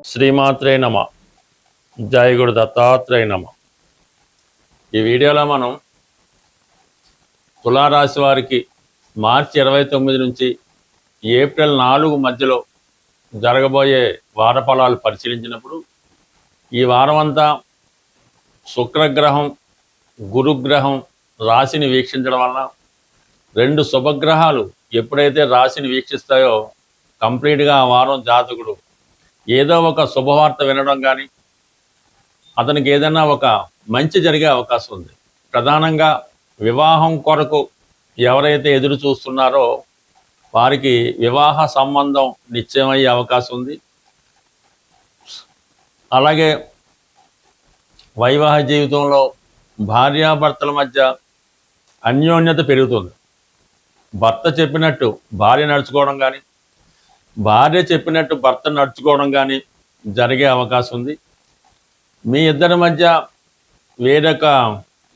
శ్రీమాత్రే నమ. జై గురు దత్తాత్రేయ నమ. ఈ వీడియోలో మనం తులారాశి వారికి మార్చి 29 నుంచి ఏప్రిల్ 4 మధ్యలో జరగబోయే వార ఫలాలు పరిశీలించినప్పుడు ఈ వారం అంతా శుక్రగ్రహం గురుగ్రహం రాశిని వీక్షించడం వలన రెండు శుభగ్రహాలు ఎప్పుడైతే రాశిని వీక్షిస్తాయో కంప్లీట్గా ఆ వారం జాతకుడు ఏదో ఒక శుభవార్త వినడం కానీ అతనికి ఏదైనా ఒక మంచి జరిగే అవకాశం ఉంది. ప్రధానంగా వివాహం కొరకు ఎవరైతే ఎదురు చూస్తున్నారో వారికి వివాహ సంబంధం నిశ్చయమయ్యే అవకాశం ఉంది. అలాగే వైవాహిక జీవితంలో భార్యాభర్తల మధ్య అన్యోన్యత పెరుగుతుంది. భర్త చెప్పినట్టు భార్య నడుచుకోవడం కానీ భార్య చెప్పినట్టు భర్త నడుచుకోవడం కానీ జరిగే అవకాశం ఉంది. మీ ఇద్దరి మధ్య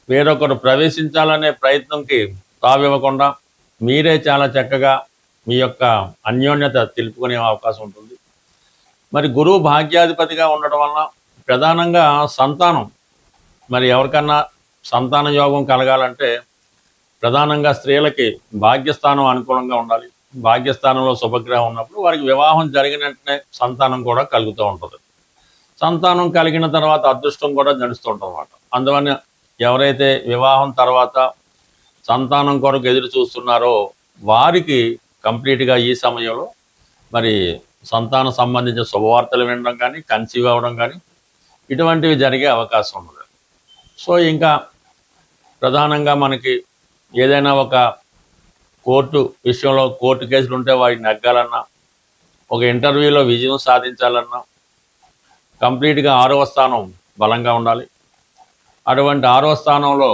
వేరొకరు ప్రవేశించాలనే ప్రయత్నంకి తావివ్వకుండా మీరే చాలా చక్కగా మీ యొక్క అన్యోన్యత తెలుపుకునే అవకాశం ఉంటుంది. మరి గురువు భాగ్యాధిపతిగా ఉండడం వలన ప్రధానంగా సంతానం, మరి ఎవరికన్నా సంతాన యోగం కలగాలంటే ప్రధానంగా స్త్రీలకి భాగ్యస్థానం అనుకూలంగా ఉండాలి. భాగ్యస్థానంలో శుభగ్రహం ఉన్నప్పుడు వారికి వివాహం జరిగిన వెంటనే సంతానం కూడా కలుగుతూ ఉంటుంది. సంతానం కలిగిన తర్వాత అదృష్టం కూడా నడుస్తూ ఉంటుంది అన్నమాట. అందువల్ల ఎవరైతే వివాహం తర్వాత సంతానం కొరకు ఎదురు చూస్తున్నారో వారికి కంప్లీట్గా ఈ సమయంలో మరి సంతానం సంబంధించిన శుభవార్తలు వినడం కానీ కన్సీవ్ అవ్వడం కానీ ఇటువంటివి జరిగే అవకాశం ఉన్నది. సో ఇంకా ప్రధానంగా మనకి ఏదైనా ఒక కోర్టు విషయంలో కోర్టు కేసులు ఉంటే వాటిని నెగ్గాలన్నా, ఒక ఇంటర్వ్యూలో విజయం సాధించాలన్నా కంప్లీట్గా 6వ స్థానం బలంగా ఉండాలి. అటువంటి 6వ స్థానంలో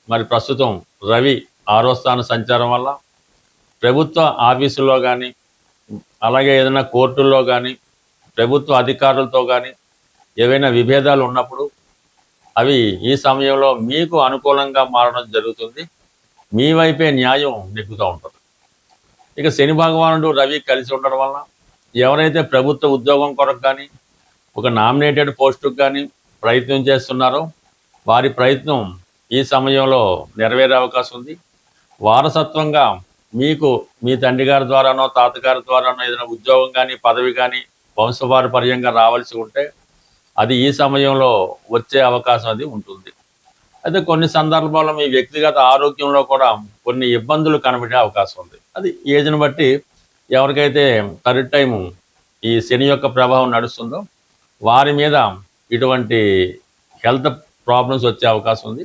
మరి ప్రస్తుతం రవి 6వ స్థాన సంచారం వల్ల ప్రభుత్వ ఆఫీసుల్లో కానీ అలాగే ఏదైనా కోర్టుల్లో కానీ ప్రభుత్వ అధికారులతో కానీ ఏవైనా విభేదాలు ఉన్నప్పుడు అవి ఈ సమయంలో మీకు అనుకూలంగా మారడం జరుగుతుంది. మీ వైపే న్యాయం నెగ్గుతూ ఉంటుంది. ఇక శని భగవానుడు రవి కలిసి ఉండడం వలన ఎవరైతే ప్రభుత్వ ఉద్యోగం కొరకు కానీ ఒక నామినేటెడ్ పోస్టుకు కానీ ప్రయత్నం చేస్తున్నారో వారి ప్రయత్నం ఈ సమయంలో నెరవేరే అవకాశం ఉంది. వారసత్వంగా మీకు మీ తండ్రి గారి ద్వారానో తాతగారి ద్వారానో ఏదైనా ఉద్యోగం కానీ పదవి కానీ వంశపారపర్యంగా రావాల్సి ఉంటే అది ఈ సమయంలో వచ్చే అవకాశం అది ఉంటుంది. అయితే కొన్ని సందర్భాల్లో మీ వ్యక్తిగత ఆరోగ్యంలో కూడా కొన్ని ఇబ్బందులు కనబడే అవకాశం ఉంది. అది ఏజ్ని బట్టి ఎవరికైతే థర్డ్ టైము ఈ శని యొక్క ప్రభావం నడుస్తుందో వారి మీద ఇటువంటి హెల్త్ ప్రాబ్లమ్స్ వచ్చే అవకాశం ఉంది.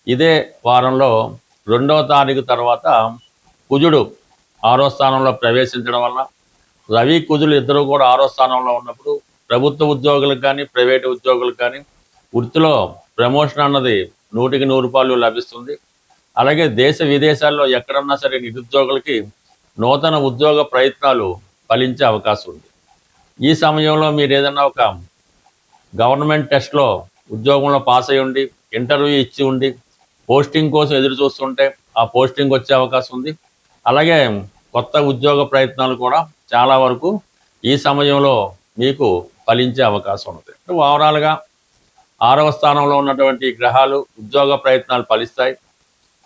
ఇదే వారంలో 2వ తారీఖు తర్వాత కుజుడు 6వ స్థానంలో ప్రవేశించడం వల్ల రవి కుజులు ఇద్దరు కూడా 6వ స్థానంలో ఉన్నప్పుడు ప్రభుత్వ ఉద్యోగులకు కానీ ప్రైవేటు ఉద్యోగులకు కానీ వృత్తిలో ప్రమోషన్ అన్నది 100కి 100 లభిస్తుంది. అలాగే దేశ విదేశాల్లో ఎక్కడన్నా సరే నిరుద్యోగులకి నూతన ఉద్యోగ ప్రయత్నాలు ఫలించే అవకాశం ఉంది. ఈ సమయంలో మీరు ఏదైనా ఒక గవర్నమెంట్ టెస్ట్లో ఉద్యోగంలో పాస్ అయి ఉండి ఇంటర్వ్యూ ఇచ్చి ఉండి పోస్టింగ్ కోసం ఎదురు చూస్తుంటే ఆ పోస్టింగ్ వచ్చే అవకాశం ఉంది. అలాగే కొత్త ఉద్యోగ ప్రయత్నాలు కూడా చాలా వరకు ఈ సమయంలో మీకు ఫలించే అవకాశం ఉంది. ఓవరాల్గా 6వ స్థానంలో ఉన్నటువంటి గ్రహాలు ఉద్యోగ ప్రయత్నాలు ఫలిస్తాయి.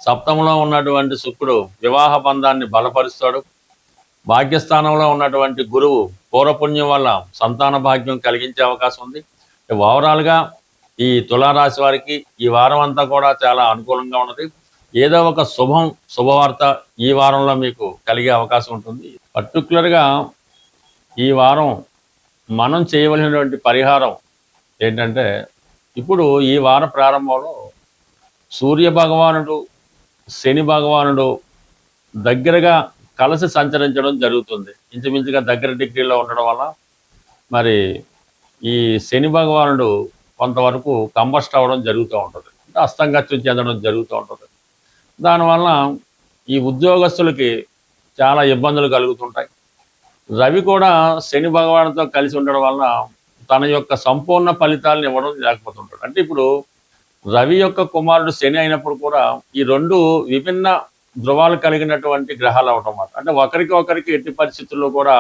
సప్తమంలో ఉన్నటువంటి శుక్రుడు వివాహ బంధాన్ని బలపరుస్తాడు. భాగ్యస్థానంలో ఉన్నటువంటి గురువు పూర్వపుణ్యం వల్ల సంతాన భాగ్యం కలిగించే అవకాశం ఉంది. ఓవరాల్గా ఈ తులారాశి వారికి ఈ వారం అంతా కూడా చాలా అనుకూలంగా ఉన్నది. ఏదో ఒక శుభవార్త ఈ వారంలో మీకు కలిగే అవకాశం ఉంటుంది. పర్టికులర్గా ఈ వారం మనం చేయవలసినటువంటి పరిహారం ఏంటంటే, ఇప్పుడు ఈ వార ప్రారంభంలో సూర్య భగవానుడు శని భగవానుడు దగ్గరగా కలిసి సంచరించడం జరుగుతుంది. ఇంచుమించుగా దగ్గర డిగ్రీలో ఉండడం వల్ల మరి ఈ శని భగవానుడు కొంతవరకు కంబస్ట్ అవ్వడం జరుగుతూ ఉంటుంది, అస్తంగత్యం చెందడం జరుగుతూ ఉంటుంది. దానివల్ల ఈ ఉద్యోగస్తులకి చాలా ఇబ్బందులు కలుగుతుంటాయి. రవి కూడా శని భగవానుడితో కలిసి ఉండడం వలన తన యొక్క సంపూర్ణ ఫలితాలను ఇవ్వడం లేకపోతుంటాడు. అంటే ఇప్పుడు రవి యొక్క కుమారుడు శని అయినప్పుడు కూడా ఈ రెండు విభిన్న ధ్రువాలు కలిగినటువంటి గ్రహాలు అవటం మాట. అంటే ఒకరికి ఎట్టి పరిస్థితుల్లో కూడా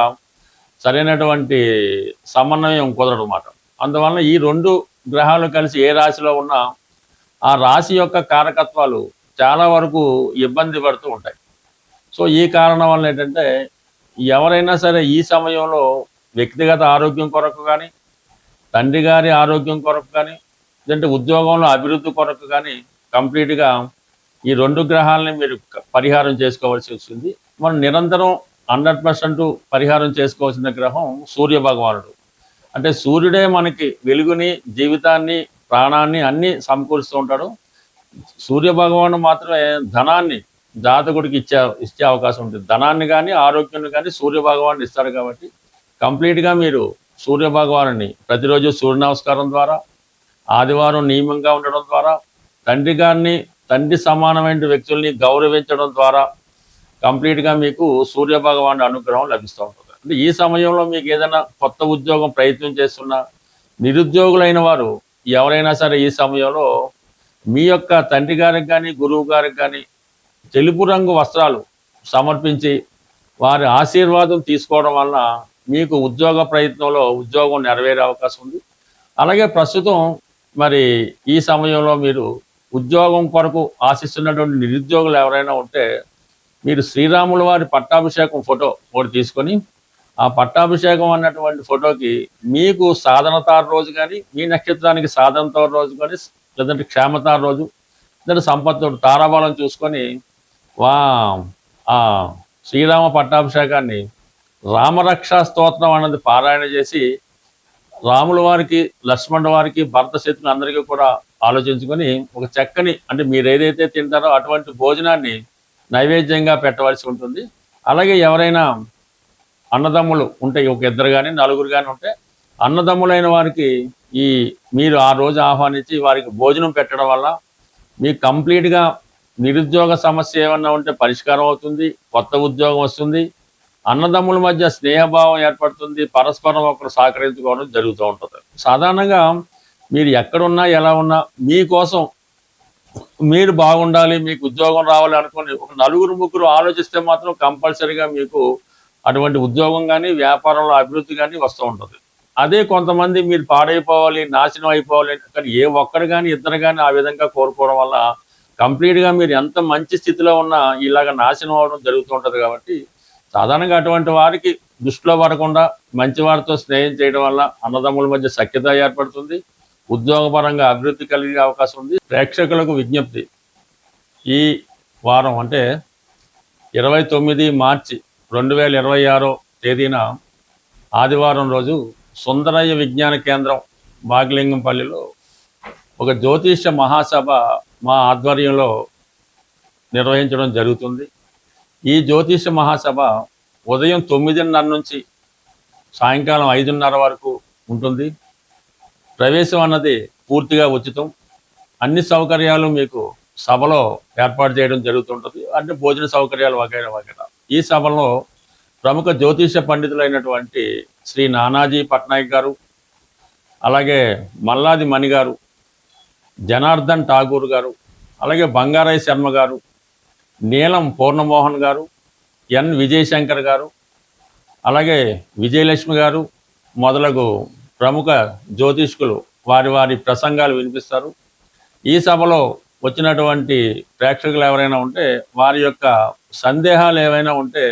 సరైనటువంటి సమన్వయం కుదరదు అన్నమాట. అందువలన ఈ 2 గ్రహాలు కలిసి ఏ రాశిలో ఉన్నా ఆ రాశి యొక్క కారకత్వాలు చాలా వరకు ఇబ్బంది పడుతూ ఉంటాయి. సో ఈ కారణం వల్ల ఏంటంటే ఎవరైనా సరే ఈ సమయంలో వ్యక్తిగత ఆరోగ్యం కొరకు కానీ, తండ్రి గారి ఆరోగ్యం కొరకు కానీ, లేదంటే ఉద్యోగంలో అభివృద్ధి కొరకు కానీ కంప్లీట్గా ఈ 2 గ్రహాలని మీరు పరిహారం చేసుకోవాల్సి వస్తుంది. మనం నిరంతరం 100% పరిహారం చేసుకోవాల్సిన గ్రహం సూర్య భగవానుడు. అంటే సూర్యుడే మనకి వెలుగుని, జీవితాన్ని, ప్రాణాన్ని అన్నీ సమకూరుస్తూ ఉంటాడు. సూర్య భగవానుడు మాత్రమే ధనాన్ని జాతకుడికి ఇచ్చే అవకాశం ఉంటుంది. ధనాన్ని కానీ, ఆరోగ్యాన్ని కానీ సూర్య భగవానుడు ఇస్తాడు. కాబట్టి కంప్లీట్గా మీరు సూర్య భగవానుని ప్రతిరోజు సూర్య నమస్కారం ద్వారా, ఆదివారం నియమంగా ఉండడం ద్వారా, తండ్రి గారిని, తండ్రి సమానమైన వ్యక్తుల్ని గౌరవించడం ద్వారా కంప్లీట్గా మీకు సూర్య భగవానుడి అనుగ్రహం లభిస్తూ ఉంటుంది. అంటే ఈ సమయంలో మీకు ఏదైనా కొత్త ఉద్యోగం ప్రయత్నం చేస్తున్న నిరుద్యోగులైన వారు ఎవరైనా సరే ఈ సమయంలో మీ యొక్క తండ్రి గారికి కానీ, గురువు గారికి కానీ తెలుపు రంగు వస్త్రాలు సమర్పించి వారి ఆశీర్వాదం తీసుకోవడం వలన మీకు ఉద్యోగ ప్రయత్నంలో ఉద్యోగం నెరవేరే అవకాశం ఉంది. అలాగే ప్రస్తుతం మరి ఈ సమయంలో మీరు ఉద్యోగం కొరకు ఆశిస్తున్నటువంటి నిరుద్యోగులు ఎవరైనా ఉంటే మీరు శ్రీరాముల వారి పట్టాభిషేకం ఫోటో ఒకటి తీసుకొని ఆ పట్టాభిషేకం అన్నటువంటి ఫోటోకి మీకు సాధనతార రోజు కానీ, మీ నక్షత్రానికి సాధనతార రోజు కానీ, లేదంటే క్షేమతార రోజు, లేదంటే సంపత్తు తారాబలం చూసుకొని ఆ శ్రీరామ పట్టాభిషేకాన్ని రామరక్షా స్తోత్రం అన్నది పారాయణ చేసి రాముల వారికి, లక్ష్మణుల వారికి, భరత శత్రులు అందరికీ కూడా ఆలోచించుకొని ఒక చక్కని, అంటే మీరు ఏదైతే తింటారో అటువంటి భోజనాన్ని నైవేద్యంగా పెట్టవలసి ఉంటుంది. అలాగే ఎవరైనా అన్నదమ్ములు ఉంటే, ఒక 2 కానీ 4 కానీ ఉంటే అన్నదమ్ములైన వారికి మీరు ఆ రోజు ఆహ్వానించి వారికి భోజనం పెట్టడం వల్ల మీకు కంప్లీట్గా నిరుద్యోగ సమస్య ఏమన్నా ఉంటే పరిష్కారం అవుతుంది, కొత్త ఉద్యోగం వస్తుంది, అన్నదమ్ముల మధ్య స్నేహభావం ఏర్పడుతుంది, పరస్పరం ఒకరు సహకరించుకోవడం జరుగుతూ ఉంటుంది. సాధారణంగా మీరు ఎక్కడున్నా ఎలా ఉన్నా మీకోసం మీరు బాగుండాలి, మీకు ఉద్యోగం రావాలి అనుకుని ఒక 4-3 ఆలోచిస్తే మాత్రం కంపల్సరీగా మీకు అటువంటి ఉద్యోగం కానీ, వ్యాపారంలో అభివృద్ధి కానీ వస్తూ ఉంటుంది. అదే కొంతమంది మీరు పాడైపోవాలి, నాశనం అయిపోవాలి కానీ ఏ ఒక్కరు కానీ, 2 కానీ ఆ విధంగా కోరుకోవడం వల్ల కంప్లీట్గా మీరు ఎంత మంచి స్థితిలో ఉన్నా ఇలాగ నాశనం అవడం జరుగుతూ ఉంటుంది. కాబట్టి సాధారణంగా అటువంటి వారికి దృష్టిలో పడకుండా మంచి వారితో స్నేహం చేయడం వల్ల అన్నదమ్ముల మధ్య సఖ్యత ఏర్పడుతుంది, ఉద్యోగపరంగా అభివృద్ధి కలిగే అవకాశం ఉంది. ప్రేక్షకులకు విజ్ఞప్తి, ఈ వారం అంటే 29 మార్చి 2026 తేదీన ఆదివారం రోజు సుందరయ్య విజ్ఞాన కేంద్రం బాగిలింగంపల్లిలో ఒక జ్యోతిష్య మహాసభ మా ఆధ్వర్యంలో నిర్వహించడం జరుగుతుంది. ఈ జ్యోతిష్య మహాసభ ఉదయం 9:30 నుంచి సాయంకాలం 5:30 వరకు ఉంటుంది. ప్రవేశం అన్నది పూర్తిగా ఉచితం. అన్ని సౌకర్యాలు మీకు సభలో ఏర్పాటు చేయడం జరుగుతుంటుంది. అంటే భోజన సౌకర్యాలు వగైరా వగైరా. ఈ సభలో ప్రముఖ జ్యోతిష పండితులైనటువంటి శ్రీ నానాజీ పట్నాయక్ గారు, అలాగే మల్లాది మణి గారు, జనార్దన్ ఠాగూర్ గారు, అలాగే బంగారయ్య శర్మ గారు, నీలం పూర్ణమోహన్ గారు, ఎన్ విజయశంకర్ గారు, అలాగే విజయలక్ష్మి గారు మొదలగు ప్రముఖ జ్యోతిష్కులు వారి వారి ప్రసంగాలు వినిపిస్తారు. ఈ సభలో వచ్చినటువంటి ప్రేక్షకులు ఎవరైనా ఉంటే వారి యొక్క సందేహాలు ఏవైనా ఉంటే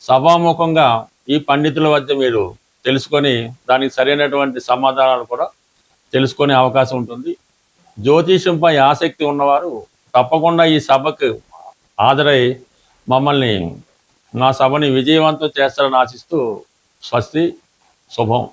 సభాముఖంగా ఈ పండితుల వద్ద మీరు తెలుసుకొని దానికి సరైనటువంటి సమాధానాలు కూడా తెలుసుకునే అవకాశం ఉంటుంది. జ్యోతిషంపై ఆసక్తి ఉన్నవారు తప్పకుండా ఈ సభకు హాజరై మమ్మల్ని, మా సభని విజయవంతం చేస్తారని ఆశిస్తూ స్వస్తి, శుభం.